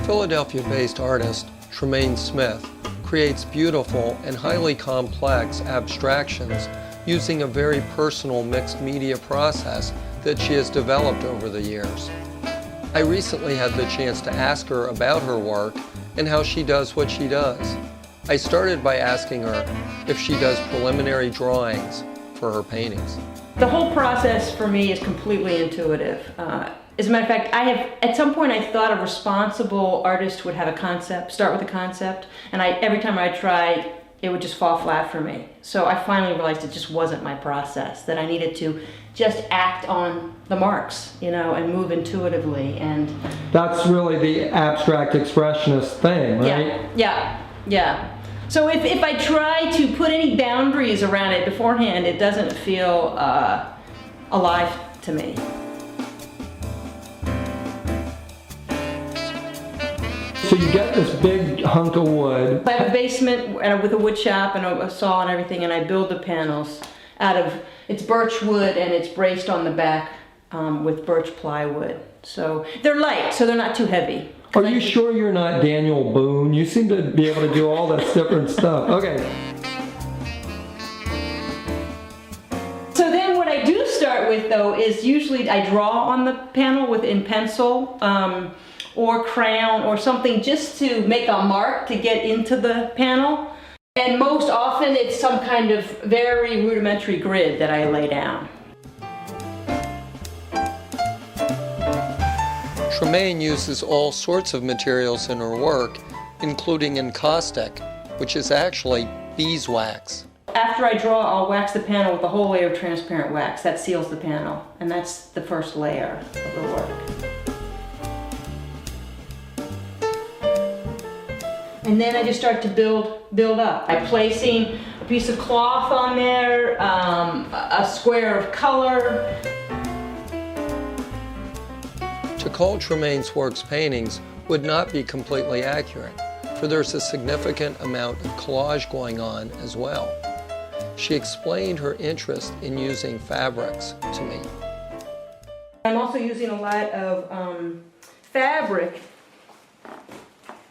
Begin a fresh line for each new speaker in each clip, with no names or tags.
Philadelphia-based artist Tremain Smith creates beautiful and highly complex abstractions using a very personal mixed media process that she has developed over the years. I recently had the chance to ask her about her work and how she does what she does. I started by asking her if she does preliminary drawings for her paintings.
The whole process for me is completely intuitive. As a matter of fact, at some point I thought a responsible artist would have a concept, start with a concept, and every time I tried, it would just fall flat for me. So I finally realized it just wasn't my process, that I needed to just act on the marks, and move intuitively. And
that's really the abstract expressionist thing, right?
Yeah. So if I try to put any boundaries around it beforehand, it doesn't feel alive to me.
So you get this big hunk of wood.
I have a basement with a wood shop and a saw and everything, and I build the panels out of, it's birch wood and it's braced on the back with birch plywood. So they're light, so they're not too heavy.
Are you sure you're not Daniel Boone? You seem to be able to do all this different stuff. Okay.
So then what I do start with, though, is usually I draw on the panel in pencil or crayon or something, just to make a mark to get into the panel. And most often it's some kind of very rudimentary grid that I lay down.
Tremain uses all sorts of materials in her work, including encaustic, which is actually beeswax.
After I draw, I'll wax the panel with a whole layer of transparent wax. That seals the panel, and that's the first layer of the work. And then I just start to build up by placing a piece of cloth on there, a square of color.
To call Tremain's works paintings would not be completely accurate, for there's a significant amount of collage going on as well. She explained her interest in using fabrics to me.
I'm also using a lot of fabric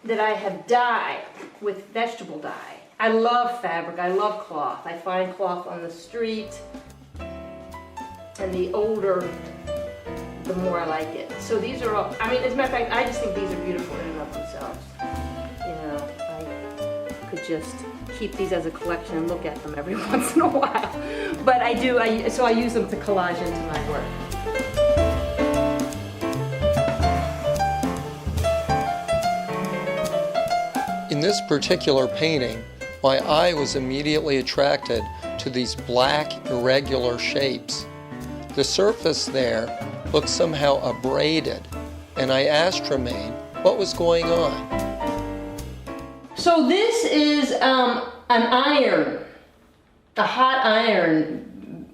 that I have dyed with vegetable dye. I love fabric, I love cloth. I find cloth on the street, and the older, the more I like it. So these are all, as a matter of fact, I just think these are beautiful in and of themselves. I could just keep these as a collection and look at them every once in a while. But I do, so I use them to collage into my work.
In this particular painting, my eye was immediately attracted to these black, irregular shapes. The surface there looked somehow abraded, and I asked Tremain what was going on.
So this is an iron, a hot iron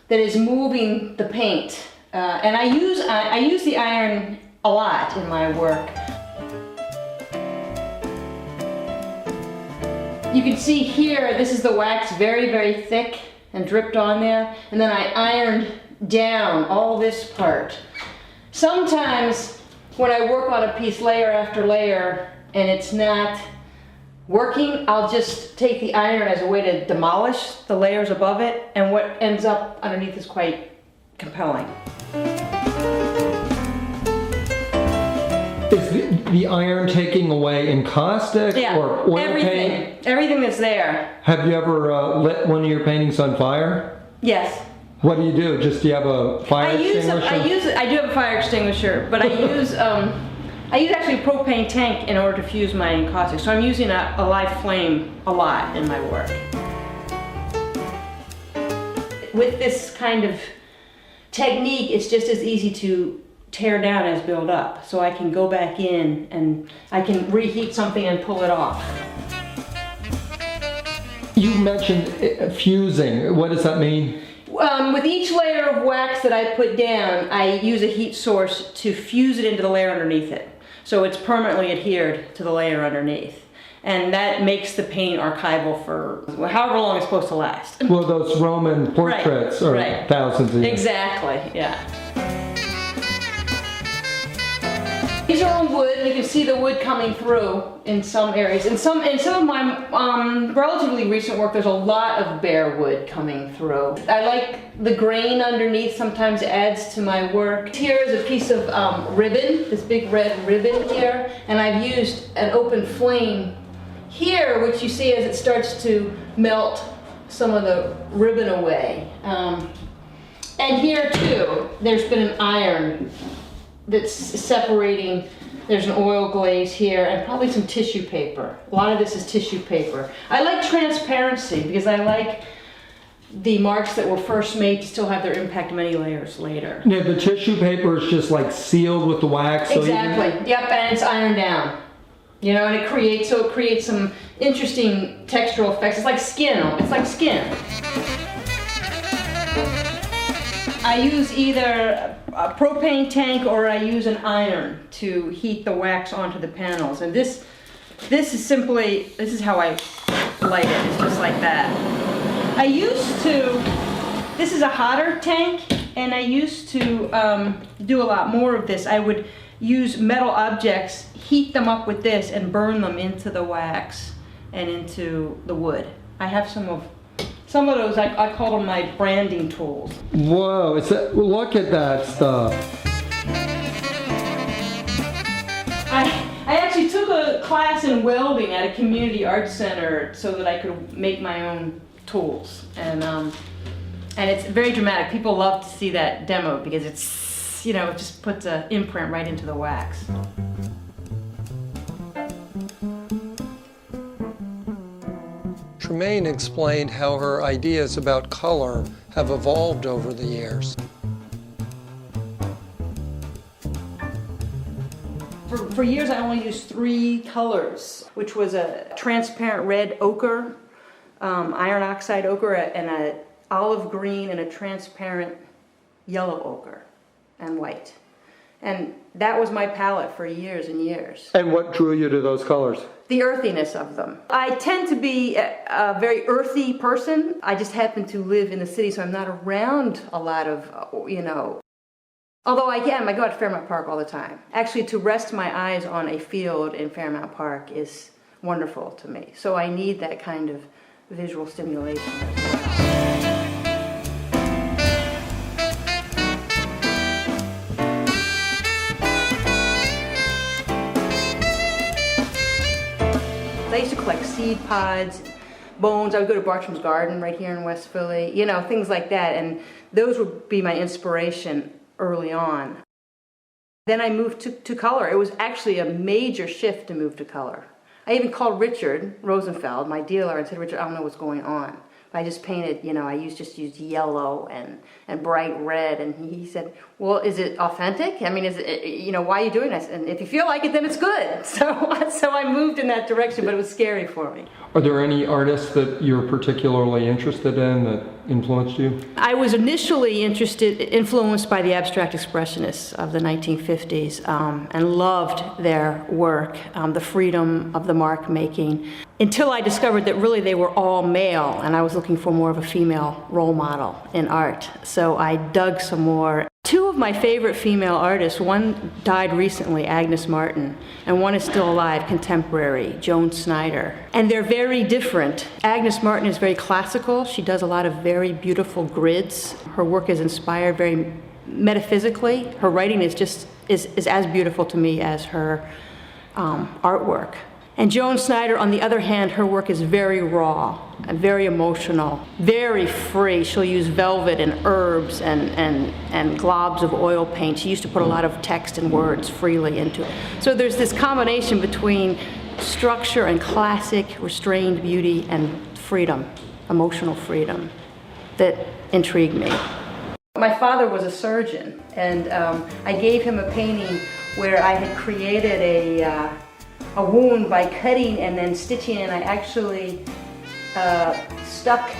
that is moving the paint, and I use the iron a lot in my work. You can see here, this is the wax very, very thick and dripped on there, and then I ironed down all this part. Sometimes when I work on a piece layer after layer and it's not working, I'll just take the iron as a way to demolish the layers above it, and what ends up underneath is quite compelling.
Is the iron taking away encaustic or oil paint?
Everything that's there.
Have you ever lit one of your paintings on fire?
Yes.
What do? Do you have a fire extinguisher?
I do have a fire extinguisher, but I use actually a propane tank in order to fuse my encaustic. So I'm using a live flame a lot in my work. With this kind of technique, it's just as easy to tear down as build up. So I can go back in and I can reheat something and pull it off.
You mentioned fusing. What does that mean?
With each layer of wax that I put down, I use a heat source to fuse it into the layer underneath it. So it's permanently adhered to the layer underneath. And that makes the paint archival for however long it's supposed to last.
Well, those Roman portraits are thousands of years.
Exactly, yeah. These are all wood, and you can see the wood coming through in some areas. In some of my relatively recent work, there's a lot of bare wood coming through. I like the grain underneath, sometimes adds to my work. Here is a piece of ribbon, this big red ribbon here, and I've used an open flame here, which you see as it starts to melt some of the ribbon away. And here too, there's been an iron that's separating. There's an oil glaze here and probably some tissue paper. A lot of this is tissue paper. I like transparency because I like the marks that were first made to still have their impact many layers later.
Yeah, the tissue paper is just like sealed with the wax. So
Exactly. Yep, and it's ironed down. You know, and it creates some interesting textural effects. It's like skin. It's like skin. I use either a propane tank or I use an iron to heat the wax onto the panels. And this is how I light it. It's just like that. This is a hotter tank, and I used to do a lot more of this. I would use metal objects, heat them up with this, and burn them into the wax and into the wood. I have some of those, I call them my branding tools.
Whoa, look at that stuff.
I actually took a class in welding at a community arts center so that I could make my own tools. And it's very dramatic. People love to see that demo because it's, you know, it just puts an imprint right into the wax.
Tremain explained how her ideas about color have evolved over the years.
For years I only used 3 colors, which was a transparent red ochre, iron oxide ochre, and an olive green, and a transparent yellow ochre and white. And that was my palette for years and years.
And what drew you to those colors?
The earthiness of them. I tend to be a very earthy person. I just happen to live in the city, so I'm not around a lot of, you know. Although I go out to Fairmount Park all the time. Actually, to rest my eyes on a field in Fairmount Park is wonderful to me. So I need that kind of visual stimulation as well. I used to collect seed pods, bones. I would go to Bartram's Garden right here in West Philly, you know, things like that. And those would be my inspiration early on. Then I moved to color. It was actually a major shift to move to color. I even called Richard Rosenfeld, my dealer, and said, Richard, I don't know what's going on. I just painted, you know, I just used yellow and bright red. And he said, well, is it authentic? I mean, is it, you know, why are you doing this? And if you feel like it, then it's good. So I moved in that direction, but it was scary for me.
Are there any artists that you're particularly interested in that influenced you?
I was initially influenced by the abstract expressionists of the 1950s and loved their work, the freedom of the mark making, until I discovered that really they were all male, and I was looking for more of a female role model in art. So I dug some more. 2 of my favorite female artists, one died recently, Agnes Martin, and one is still alive, contemporary, Joan Snyder. And they're very different. Agnes Martin is very classical. She does a lot of very beautiful grids. Her work is inspired very metaphysically. Her writing is as beautiful to me as her artwork. And Joan Snyder, on the other hand, her work is very raw, and very emotional, very free. She'll use velvet and herbs and globs of oil paint. She used to put a lot of text and words freely into it. So there's this combination between structure and classic restrained beauty and freedom, emotional freedom, that intrigued me. My father was a surgeon, and I gave him a painting where I had created a wound by cutting and then stitching, and I actually stuck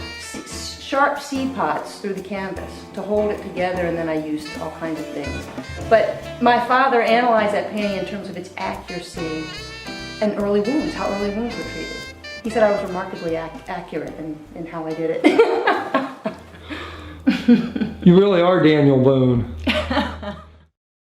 sharp seed pods through the canvas to hold it together, and then I used all kinds of things. But my father analyzed that painting in terms of its accuracy and early wounds, how early wounds were treated. He said I was remarkably accurate in how I did it.
You really are Daniel Boone.